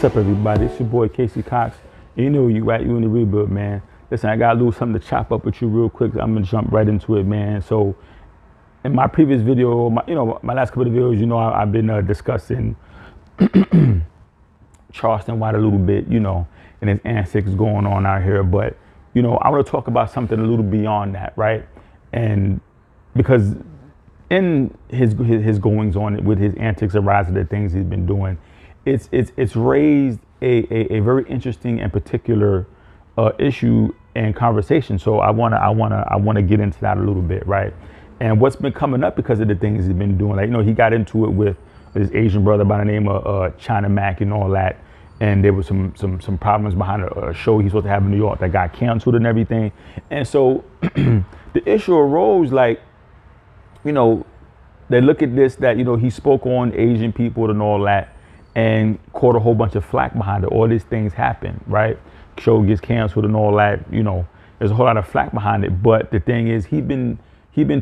up, everybody? It's your boy Casey Cox. And you know you in the rebuild, man. Listen, I got a little something to chop up with you real quick. I'm gonna jump right into it, man. So, in my previous video, my last couple of videos, I've been discussing Charleston White a little bit, and his antics going on out here. But, I want to talk about something a little beyond that, right? And because in his goings on with his antics arising, the things he's been doing, it's raised a very interesting and particular issue and conversation. So I wanna get into that a little bit, right? And what's been coming up because of the things he's been doing, like he got into it with his Asian brother by the name of China Mac and all that, and there was some problems behind a show he's supposed to have in New York that got canceled and everything. And so the issue arose, like, they look at this, that he spoke on Asian people and all that, and caught a whole bunch of flack behind it. All these things happen, right? Show gets canceled and all that. There's a whole lot of flack behind it. But the thing is, he been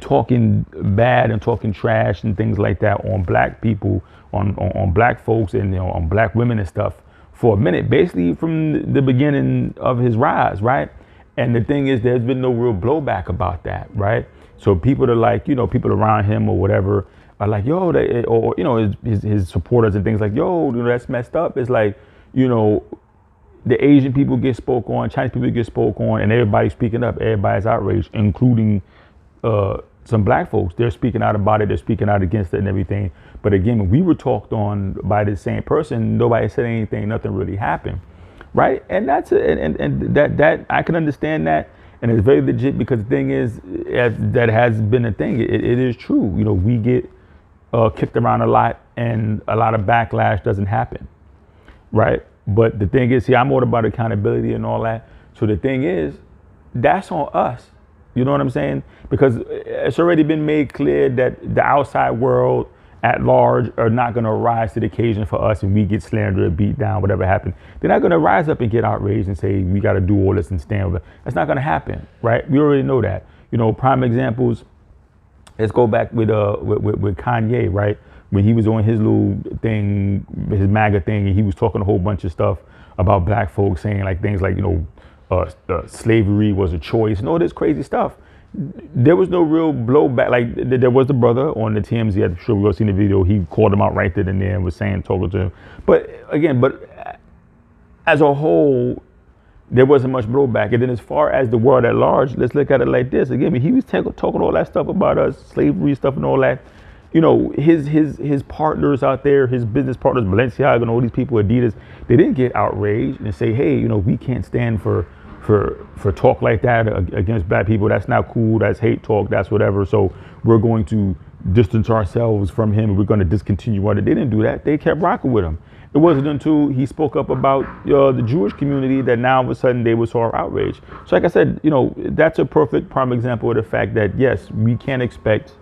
talking bad and talking trash and things like that on black people, on black folks, and on black women and stuff for a minute, basically from the beginning of his rise, right? And the thing is, there's been no real blowback about that, right? So people are like, people around him or whatever are like, yo, his supporters and things like, yo, that's messed up. It's like, the Asian people get spoke on, Chinese people get spoke on, and everybody's speaking up. Everybody's outraged, including some black folks. They're speaking out about it. They're speaking out against it and everything. But again, when we were talked on by the same person, nobody said anything. Nothing really happened, right? And that's that I can understand that. And it's very legit, because the thing is, that has been a thing. It is true. We get kicked around a lot, and a lot of backlash doesn't happen, right? But the thing is, see, I'm all about accountability and all that. So the thing is, that's on us. You know what I'm saying? Because it's already been made clear that the outside world at large are not going to rise to the occasion for us, and we get slandered, beat down, whatever happened. They're not going to rise up and get outraged and say, we got to do all this and stand with it. That's not going to happen, right? We already know that. Prime examples, let's go back with Kanye, right? When he was on his little thing, his MAGA thing, and he was talking a whole bunch of stuff about black folks, saying like things like, slavery was a choice and all this crazy stuff. There was no real blowback. Like, there was the brother on the TMZ, I'm sure we've all seen the video. He called him out right then and there and was talking to him. But again, as a whole, there wasn't much blowback. And then as far as the world at large, let's look at it like this. Again, he was talking all that stuff about us, slavery stuff and all that. His partners out there, his business partners, Balenciaga and all these people, Adidas, they didn't get outraged and say, hey, we can't stand for talk like that against black people. That's not cool. That's hate talk. That's whatever. So we're going to distance ourselves from him, and we're going to discontinue it. They didn't do that. They kept rocking with him. It wasn't until he spoke up about the Jewish community that now all of a sudden they were sort of outraged. So like I said, that's a perfect prime example of the fact that, yes, we can't expect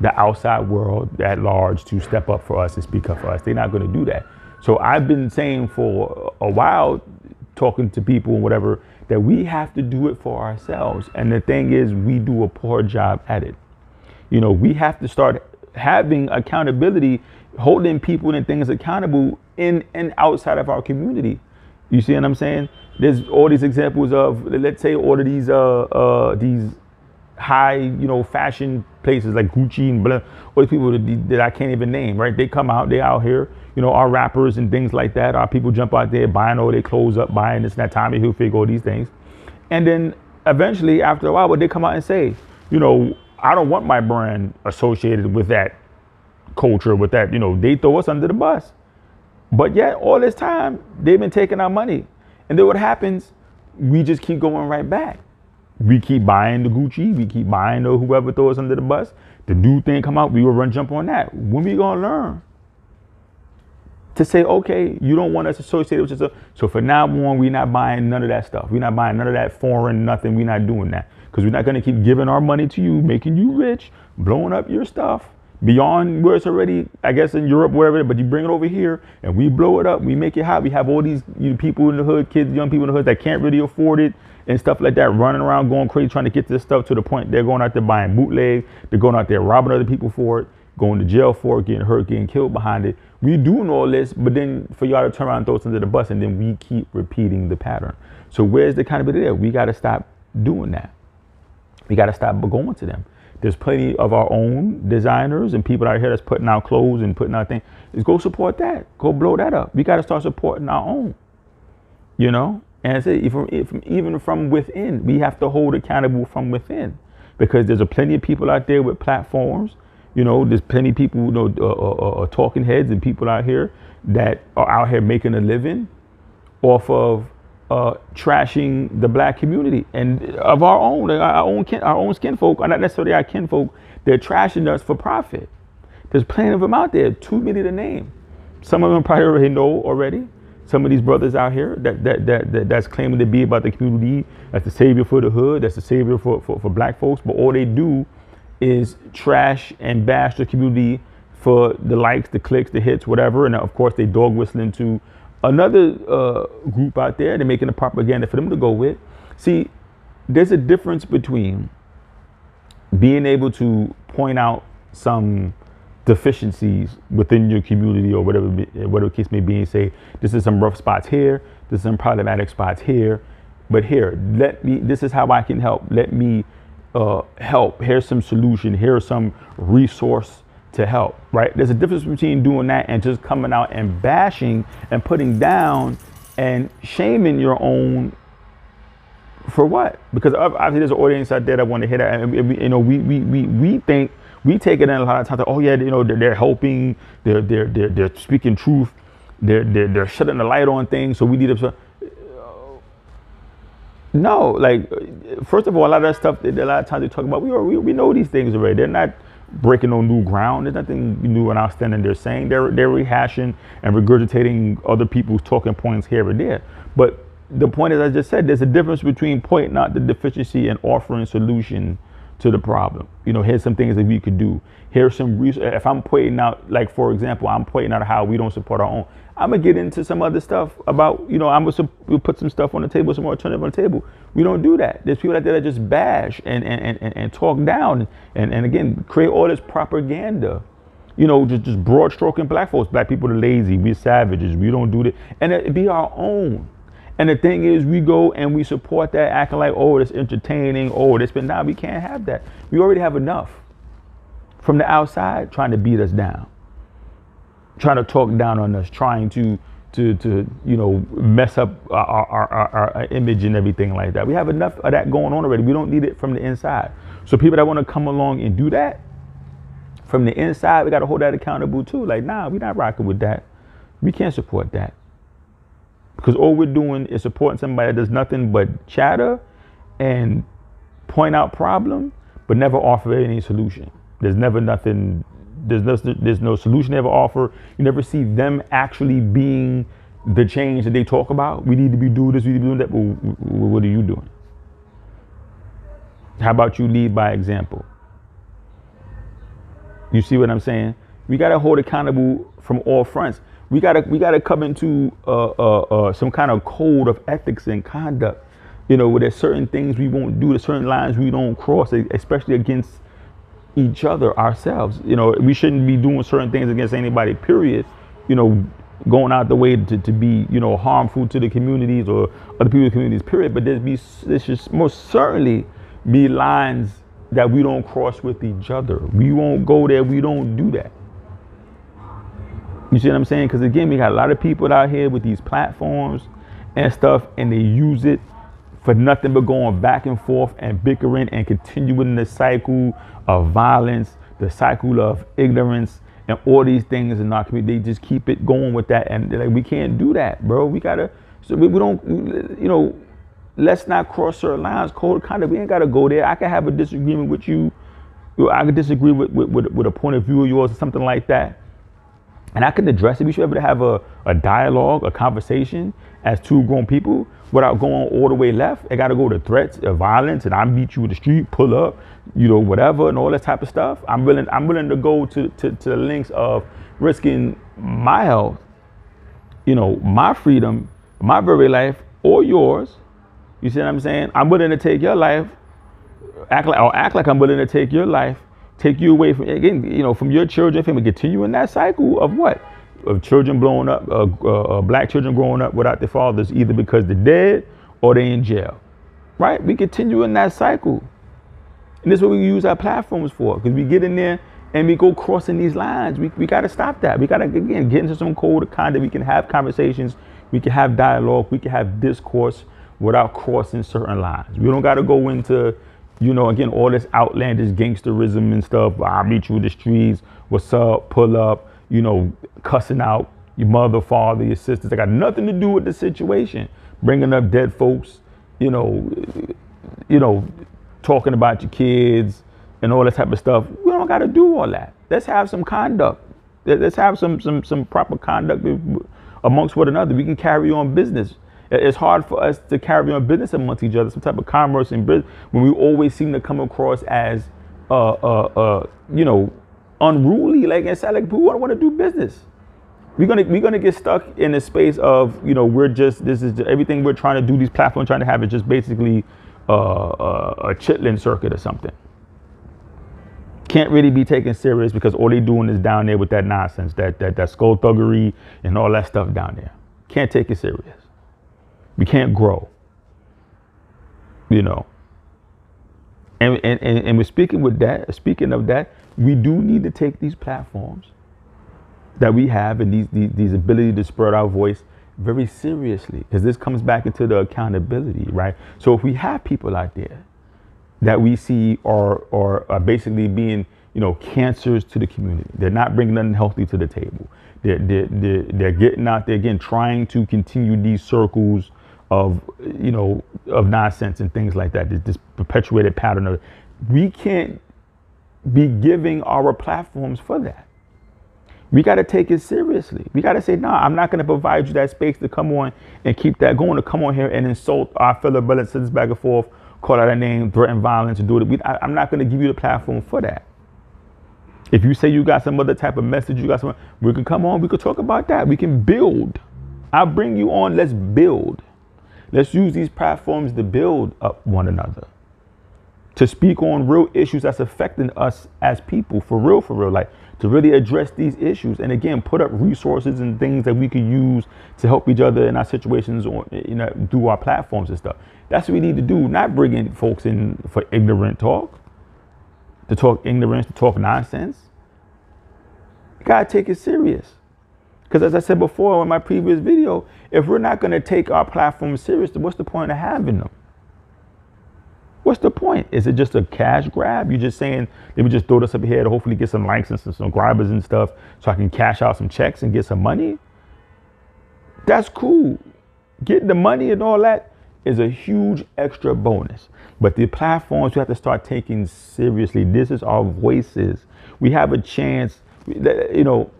the outside world at large to step up for us and speak up for us. They're not going to do that. So I've been saying for a while, talking to people and whatever, that we have to do it for ourselves. And the thing is, we do a poor job at it. We have to start having accountability, holding people and things accountable in and outside of our community. You see what I'm saying? There's all these examples of, let's say, all of these high, fashion places like Gucci and blah, all these people that I can't even name, right? They come out, they out here, our rappers and things like that. Our people jump out there buying all their clothes up, buying this and that, Tommy Hilfiger, all these things. And then eventually, after a while, they come out and say, I don't want my brand associated with that culture, with that, they throw us under the bus. But yet all this time, they've been taking our money. And then what happens? We just keep going right back. We keep buying the Gucci, we keep buying the whoever throws us under the bus. The new thing come out, we will jump on that. When we gonna learn to say, okay, you don't want us associated with yourself. So for now on, we're not buying none of that stuff. We're not buying none of that foreign nothing. We're not doing that, because we're not gonna keep giving our money to you, making you rich, blowing up your stuff beyond where it's already, I guess, in Europe, wherever, but you bring it over here and we blow it up, we make it hot. We have all these people in the hood, kids, young people in the hood that can't really afford it and stuff like that, running around going crazy trying to get this stuff, to the point they're going out there buying bootleg, they're going out there robbing other people for it, going to jail for it, getting hurt, getting killed behind it. We doing all this, but then for y'all to turn around and throw us under the bus, and then we keep repeating the pattern. So where's the accountability there? We got to stop doing that. We got to stop going to them. There's plenty of our own designers and people out here that's putting out clothes and putting out things. Is go support that. Go blow that up. We got to start supporting our own. You know? And I say, even from within, we have to hold accountable from within. Because there's a plenty of people out there with platforms. You know, there's plenty of people, you know, talking heads and people out here that are out here making a living off of trashing the black community and of our own skin folk, or not necessarily our kinfolk. They're trashing us for profit. There's plenty of them out there, too many to name. Some of them probably already know already. Some of these brothers out here that's claiming to be about the community, that's the savior for the hood, that's the savior for black folks, but all they do is trash and bash the community for the likes, the clicks, the hits, whatever. And of course they dog whistling to another group out there. They're making the propaganda for them to go with. See, there's a difference between being able to point out some deficiencies within your community or whatever the case may be, and say, this is some rough spots here, this is some problematic spots here, but here, this is how I can help. Let me help. Here's some solution. Here's some resource to help, right? There's a difference between doing that and just coming out and bashing and putting down and shaming your own for what? Because obviously there's an audience out there that want to hear that, and you know, we think, we take it in a lot of times, like, oh yeah, you know, they're helping, they're speaking truth, they're shutting the light on things, so we need to. No, like, first of all, a lot of that stuff, a lot of times they talk about, we know these things already. They're not breaking no new ground. There's nothing new and outstanding they're saying. They're rehashing and regurgitating other people's talking points here and there. But the point is, I just said, there's a difference between pointing out the deficiency and offering solution to the problem. You know, here's some things that we could do. Here's some research. If I'm pointing out, like, for example, I'm pointing out how we don't support our own, I'm gonna get into some other stuff about, you know, we'll put some stuff on the table, some alternative on the table. We don't do that. There's people out there that just bash and talk down and again, create all this propaganda. You know, just broad stroking black folks. Black people are lazy, we're savages, we don't do that. And it be our own. And the thing is, we go and we support that, acting like, oh, it's entertaining, oh, this, but now we can't have that. We already have enough from the outside trying to beat us down, trying to talk down on us, trying to you know, mess up our image and everything like that. We have enough of that going on already. We don't need it from the inside. So people that want to come along and do that from the inside, we got to hold that accountable too. Like, nah, we're not rocking with that. We can't support that. Because all we're doing is supporting somebody that does nothing but chatter and point out problem, but never offer any solution. There's never nothing, there's no solution ever offered. You never see them actually being the change that they talk about. We need to be doing this, we need to be doing that. But what are you doing? How about you lead by example? You see what I'm saying? We got to hold accountable from all fronts. We gotta come into some kind of code of ethics and conduct, you know, where there's certain things we won't do, there's certain lines we don't cross, especially against each other, ourselves. You know, we shouldn't be doing certain things against anybody, period. You know, going out the way to be, you know, harmful to the communities or other people's communities, period. But there should most certainly be lines that we don't cross with each other. We won't go there, we don't do that. You see what I'm saying? Because again, we got a lot of people out here with these platforms and stuff, and they use it for nothing but going back and forth and bickering and continuing the cycle of violence, the cycle of ignorance, and all these things in our community. They just keep it going with that, and like, we can't do that, bro. We gotta, so we don't, you know, let's not cross certain lines. Code of conduct, we ain't gotta go there. I can have a disagreement with you. I could disagree with a point of view of yours or something like that. And I can address it. We should be able to have a dialogue, a conversation as two grown people without going all the way left. It got to go to threats of violence, and I meet you in the street, pull up, you know, whatever, and all that type of stuff. I'm willing to go to the lengths of risking my health, you know, my freedom, my very life, or yours. You see what I'm saying? I'm willing to take your life, act like I'm willing to take your life take you away from, again, you know, from your children, family, continue in that cycle of what? Of children blowing up, black children growing up without their fathers, either because they're dead or they in jail, right? We continue in that cycle. And this is what we use our platforms for, because we get in there and we go crossing these lines. We got to stop that. We got to, again, get into some code of conduct. We can have conversations. We can have dialogue. We can have discourse without crossing certain lines. We don't got to go into, you know, again, all this outlandish gangsterism and stuff. I'll meet you in the streets. What's up? Pull up. You know, cussing out your mother, father, your sisters. They got nothing to do with the situation. Bringing up dead folks, you know, talking about your kids and all that type of stuff. We don't got to do all that. Let's have some conduct. Let's have some proper conduct amongst one another. We can carry on business. It's hard for us to carry on business amongst each other, some type of commerce and business, when we always seem to come across as, you know, unruly. Like I said, like people want to do business. We're gonna get stuck in a space of, you know, this is everything we're trying to do. These platforms trying to have is just basically a chitlin circuit or something. Can't really be taken serious because all they doing is down there with that nonsense, that skullduggery and all that stuff down there. Can't take it serious. We can't grow. You know. And we're speaking of that, we do need to take these platforms that we have and these ability to spread our voice very seriously, because this comes back into the accountability, right? So if we have people out there that we see are basically being, you know, cancers to the community, they're not bringing nothing healthy to the table. They're getting out there again, trying to continue these circles of, you know, of nonsense and things like that. This perpetuated pattern of, we can't be giving our platforms for that. We got to take it seriously. We got to say, nah, I'm not going to provide you that space to come on and keep that going, to come on here and insult our fellow brothers, sisters back and forth, call out a name, threaten violence, and do it. I'm not going to give you the platform for that. If you say you got some other type of message, we can come on, we could talk about that. We can build. I'll bring you on. Let's build. Let's use these platforms to build up one another, to speak on real issues that's affecting us as people, for real, like to really address these issues. And again, put up resources and things that we could use to help each other in our situations, or, you know, through our platforms and stuff. That's what we need to do, not bringing folks in for ignorant talk, to talk ignorance, to talk nonsense. You gotta take it serious. Because as I said before in my previous video, if we're not going to take our platforms seriously, what's the point of having them? What's the point? Is it just a cash grab? You're just saying, let me just throw this up here to hopefully get some likes and some subscribers and stuff so I can cash out some checks and get some money? That's cool. Getting the money and all that is a huge extra bonus. But the platforms we have to start taking seriously. This is our voices. We have a chance, you know.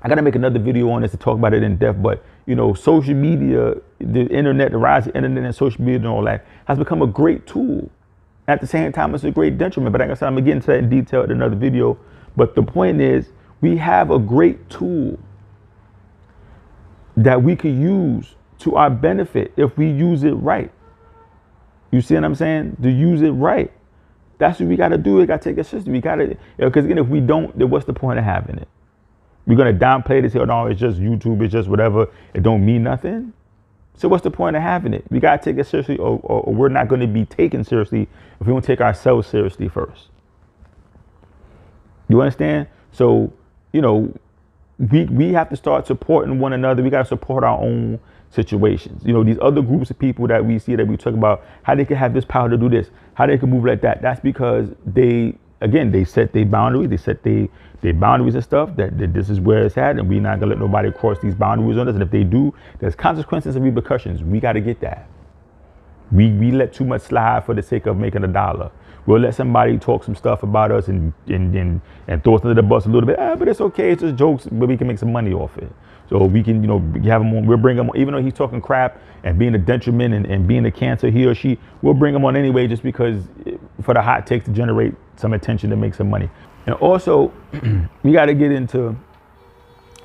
I got to make another video on this to talk about it in depth, but, you know, social media, the internet, the rise of the internet and social media and all that has become a great tool. At the same time, it's a great detriment. But like I said, I'm going to get into that in detail in another video. But the point is, we have a great tool that we could use to our benefit if we use it right. You see what I'm saying? To use it right. That's what we got to do. We got to take a system. We got to, because again, if we don't, then what's the point of having it? We're going to downplay this here. No, it's just YouTube. It's just whatever. It don't mean nothing. So what's the point of having it? We got to take it seriously, or we're not going to be taken seriously if we don't take ourselves seriously first. You understand? So, you know, we have to start supporting one another. We got to support our own situations. You know, these other groups of people that we see, that we talk about, how they can have this power to do this, how they can move like that. That's because they set their boundaries. They set their boundaries and stuff, that this is where it's at, and we're not gonna let nobody cross these boundaries on us. And if they do, there's consequences and repercussions. We got to get that. We let too much slide for the sake of making a dollar. We'll let somebody talk some stuff about us and throw us under the bus a little bit. But it's okay. It's just jokes, but we can make some money off it. So we can, you know, have him on. We'll bring him on, even though he's talking crap and being a detriment and being a cancer, he or she, we'll bring him on anyway, just because for the hot takes to generate some attention to make some money. And also, we got to get into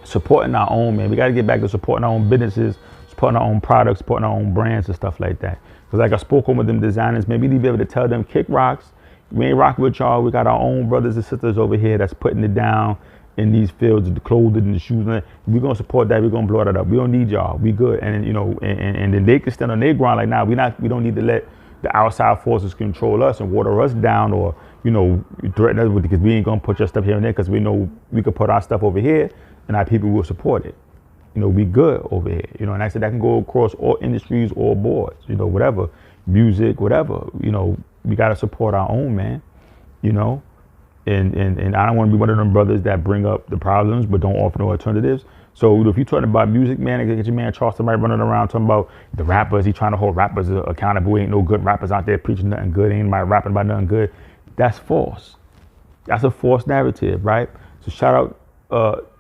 supporting our own, man. We got to get back to supporting our own businesses, supporting our own products, supporting our own brands and stuff like that. Because like I spoke on with them designers, maybe you'd be able to tell them, kick rocks, We ain't rocking with y'all. We got our own brothers and sisters over here that's putting it down in these fields, the clothing and the shoes. We're gonna support that. We're gonna blow that up. We don't need y'all. We good. And you know, and then they can stand on their ground like, nah, we don't need to let the outside forces control us and water us down, or you know, threaten us with, because we ain't gonna put your stuff here and there, because we know we could put our stuff over here and our people will support it. You know, we good over here. You know, and I said that can go across all industries, all boards. You know, whatever, music, whatever. You know, we gotta support our own, man. You know. And I don't want to be one of them brothers that bring up the problems but don't offer no alternatives. So if you're talking about music, man, get your man Charleston White running around talking about the rappers. He trying to hold rappers accountable. Ain't no good rappers out there preaching nothing good. Ain't nobody rapping about nothing good. That's false. That's a false narrative, right? So shout out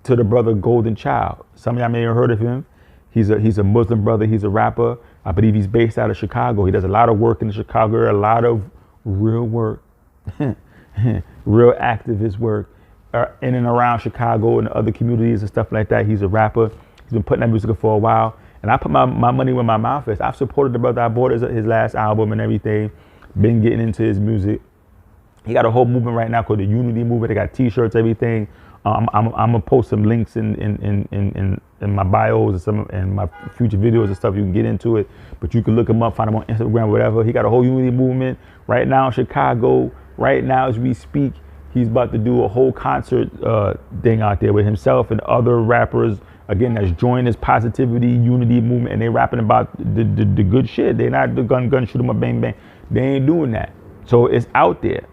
to the brother Golden Child. Some of y'all may have heard of him. He's a Muslim brother. He's a rapper. I believe he's based out of Chicago. He does a lot of work in Chicago, a lot of real work. Real activist work in and around Chicago and other communities and stuff like that. He's a rapper. He's been putting out music for a while. And I put my money where my mouth is. I've supported the brother. I bought his last album and everything. Been getting into his music. He got a whole movement right now called the Unity Movement. They got t-shirts, everything. I'm gonna post some links in my bios and my future videos and stuff. You can get into it, but you can look him up, find him on Instagram, whatever. He got a whole Unity Movement right now in Chicago. Right now, as we speak, he's about to do a whole concert thing out there with himself and other rappers. Again, that's joined his positivity, unity movement, and they rapping about the good shit. They not the gun, shoot 'em up, bang, bang. They ain't doing that. So it's out there.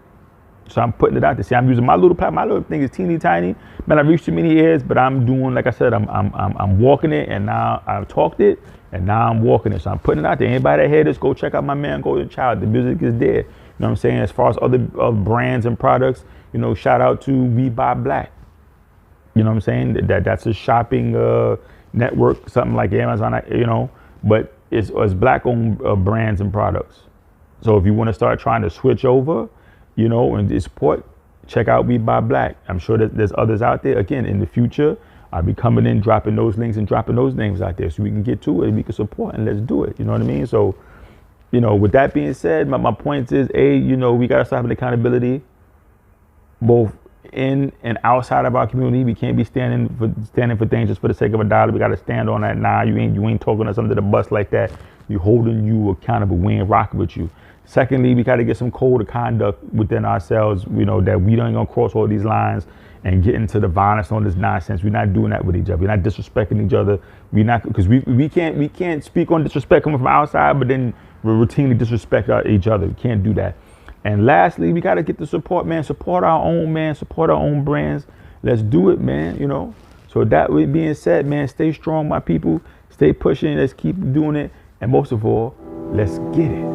So I'm putting it out there. See, I'm using my little platform. My little thing is teeny tiny. Man, I've reached too many ears, but I'm doing, like I said, I'm walking it, and now I've talked it, and now I'm walking it. So I'm putting it out there. Anybody that hear this, go check out my man Golden Child. The music is there. You know what I'm saying? As far as other brands and products, you know, shout out to We Buy Black. You know what I'm saying? That's a shopping network, something like Amazon, you know, but it's black-owned brands and products. So if you want to start trying to switch over, you know, and support, check out We Buy Black. I'm sure that there's others out there. Again, in the future, I'll be coming in, dropping those links and dropping those names out there so we can get to it and we can support, and let's do it. You know what I mean? So, you know, with that being said, my point is, you know, we got to start having accountability both in and outside of our community. We can't be standing for things just for the sake of a dollar. We got to stand on that. Nah, you ain't talking us under the bus like that. You holding you accountable. We ain't rocking with you. Secondly, we got to get some code of conduct within ourselves, you know, that we don't gonna cross all these lines and get into the violence on this nonsense. We're not doing that with each other. We're not disrespecting each other. We're not, because we can't speak on disrespect coming from outside, but then we routinely disrespect each other. We can't do that. And lastly, we got to get the support, man. Support our own, man. Support our own brands. Let's do it, man. You know. So that with being said, man, stay strong, my people. Stay pushing. Let's keep doing it. And most of all, let's get it.